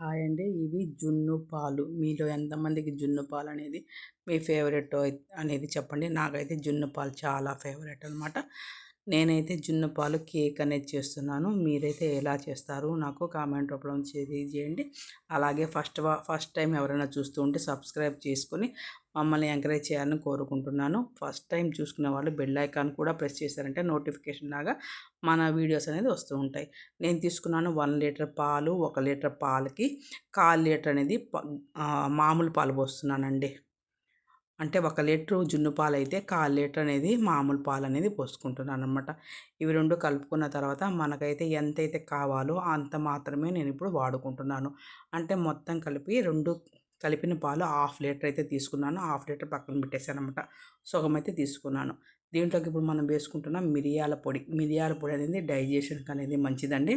Hi అండి. ఇవి జున్ను పాలు. మీలో ఎంతమందికి జున్ను పాలు అనేది మీ ఫేవరెట్ అనేది చెప్పండి. నాకైతే జున్ను పాలు చాలా ఫేవరెట్ అనమాట. నేనైతే జున్ను పాలు కేక్ అనేది చేస్తున్నాను. మీరైతే ఎలా చేస్తారు నాకు కామెంట్ రూపంలో తెలియజేయండి. అలాగే ఫస్ట్ టైం ఎవరైనా చూస్తూ ఉంటే సబ్స్క్రైబ్ చేసుకొని మమ్మల్ని ఎంకరేజ్ చేయాలని కోరుకుంటున్నాను. ఫస్ట్ టైం చూసుకునే వాళ్ళు బెల్ ఐకాన్ కూడా ప్రెస్ చేశారంటే నోటిఫికేషన్ లాగా మన వీడియోస్ అనేది వస్తూ ఉంటాయి. నేను తీసుకున్నాను 1 లీటర్ పాలు. 1 లీటర్ పాలకి 1/4 లీటర్ అనేది మామూలు పాలు పోస్తున్నానండి. అంటే 1 లీటరు జున్ను పాలు అయితే 1/4 లీటర్ అనేది మామూలు పాలు అనేది పోసుకుంటున్నాను అనమాట. ఇవి 2 కలుపుకున్న తర్వాత మనకైతే ఎంతైతే కావాలో అంత మాత్రమే నేను ఇప్పుడు వాడుకుంటున్నాను. అంటే మొత్తం కలిపి 2 కలిపిన పాలు 1/2 లీటర్ అయితే తీసుకున్నాను. 1/2 లీటర్ పక్కన పెట్టేశాను అనమాట. సగం అయితే తీసుకున్నాను. దీంట్లోకి ఇప్పుడు మనం వేసుకుంటున్నాం మిరియాల పొడి. మిరియాల పొడి అనేది డైజెషన్కి అనేది మంచిదండి.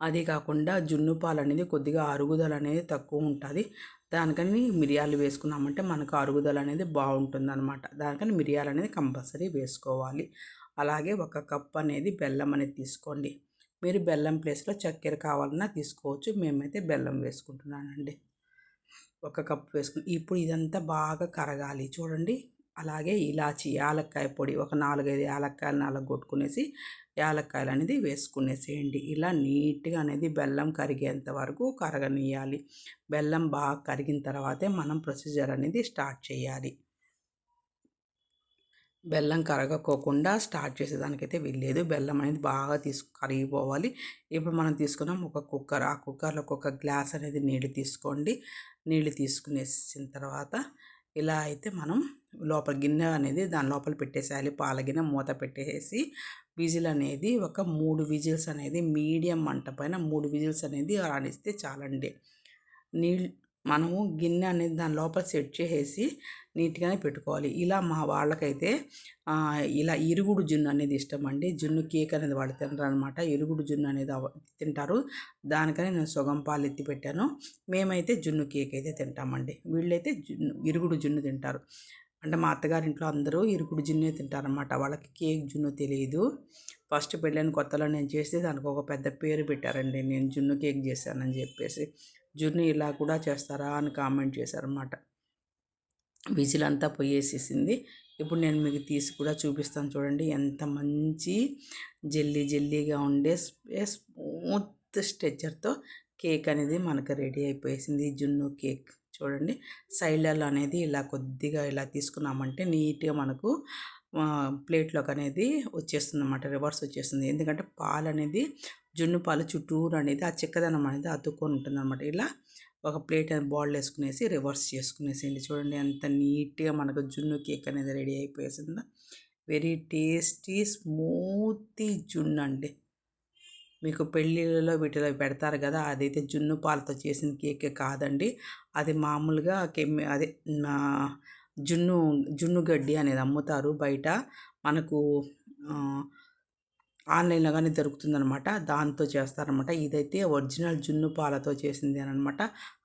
అదే కాకుండా జున్ను పాలు అనేది కొద్దిగా అరుగుదల అనేది తక్కువ ఉంటుంది. దానికని మిరియాలు వేసుకున్నామంటే మనకు అరుగుదల అనేది బాగుంటుందన్నమాట. దానికని మిరియాలు అనేది కంపల్సరీ వేసుకోవాలి. అలాగే 1 కప్ అనేది బెల్లం అనేది తీసుకోండి. మీరు బెల్లం ప్లేస్లో చక్కెర కావాలన్నా తీసుకోవచ్చు. మేమైతే బెల్లం వేసుకుంటున్నానండి. 1 కప్ వేసుకుని ఇప్పుడు ఇదంతా బాగా కరగాలి చూడండి. అలాగే ఇలాచి యాలక్కాయ పొడి ఒక 4, 5 యాలక్కాయలు నలగొట్టుకునేసి యాలక్కాయలు అనేది వేసుకునేసేయండి. ఇలా నీట్గా అనేది బెల్లం కరిగేంత వరకు కరగనియాలి. బెల్లం బాగా కరిగిన తర్వాతే మనం ప్రొసీజర్ అనేది స్టార్ట్ చేయాలి. బెల్లం కరగకోకుండా స్టార్ట్ చేసేదానికైతే వీల్లేదు. బెల్లం అనేది బాగా కరిగిపోవాలి. ఇప్పుడు మనం తీసుకున్నాం ఒక కుక్కర్. ఆ కుక్కర్లో ఒక గ్లాస్ అనేది నీళ్ళు తీసుకోండి. నీళ్ళు తీసుకునేసిన తర్వాత ఇలా అయితే మనం లోపల గిన్నె అనేది దాని లోపల పెట్టేసేయాలి. పాల గిన్నె మూత పెట్టేసి విజిల్ అనేది ఒక 3 విజిల్స్ అనేది మీడియం మంట పైన 3 విజిల్స్ అనేది రానిస్తే చాలండి. మనము గిన్నె అనేది దాని లోపల సెట్ చేసేసి నీట్గానే పెట్టుకోవాలి. ఇలా మా వాళ్ళకైతే ఇలా ఇరుగుడు జున్ను అనేది ఇష్టం అండి. జున్ను కేక్ అనేది వాళ్ళు తినరు అనమాట. ఇరుగుడు జున్ను అనేది తింటారు. దానికని నేను సగం పాలు ఎత్తి పెట్టాను. మేమైతే జున్ను కేక్ అయితే తింటామండి. వీళ్ళైతే ఇరుగుడు జున్ను తింటారు. అంటే మా అత్తగారింట్లో అందరూ ఇరుగుడు జున్నే తింటారనమాట. వాళ్ళకి కేక్ జున్ను తెలియదు. ఫస్ట్ పెళ్ళైన కొత్తలో నేను చేస్తే దానికి ఒక పెద్ద పేరు పెట్టారండి. నేను జున్ను కేక్ చేశానని చెప్పేసి. జున్ను ఇలా కూడా చేస్తారా అని కామెంట్ చేశారన్నమాట. విజిల్ అంతా పోయేసేసింది. ఇప్పుడు నేను మీకు తీసి కూడా చూపిస్తాను చూడండి. ఎంత మంచి జెల్లీగా ఉండే స్మూత్ స్ట్రెచ్చర్తో కేక్ అనేది మనకు రెడీ అయిపోయేసింది. జున్ను కేక్ చూడండి. సైడ్లలో అనేది ఇలా కొద్దిగా ఇలా తీసుకున్నామంటే నీట్గా మనకు ప్లేట్లోకి అనేది వచ్చేస్తుంది అన్నమాట. రివర్స్ వచ్చేస్తుంది. ఎందుకంటే పాలు అనేది జున్ను పాలు చుట్టూరు అనేది ఆ చిక్కదనం అనేది అతుక్కొని ఉంటుంది అన్నమాట. ఇలా ఒక ప్లేట్ అనేది బౌల్ వేసుకునేసి రివర్స్ చేసుకునేసేయండి. చూడండి ఎంత నీట్గా మనకు జున్ను కేక్ అనేది రెడీ అయిపోయేసిందో. వెరీ టేస్టీ స్మూతీ జున్ను అండి. మీకు పెళ్ళిళ్ళలో వీటిలో పెడతారు కదా, అదైతే జున్ను పాలతో చేసిన కేక్ కాదండి. అది మామూలుగా అదే జున్ను గడ్డి అనేది అమ్ముతారు బయట. మనకు ఆన్లైన్లో కానీ దొరుకుతుందనమాట. దాంతో చేస్తారనమాట. ఇదైతే ఒరిజినల్ జున్ను పాలతో చేసింది అనమాట.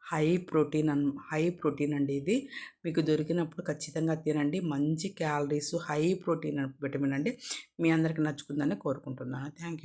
హై ప్రోటీన్ అండి ఇది. మీకు దొరికినప్పుడు ఖచ్చితంగా తినండి. మంచి క్యాలరీస్, హై ప్రోటీన్ విటమిన్ అండి. మీ అందరికీ నచ్చుకుందని కోరుకుంటున్నాను. Thank you.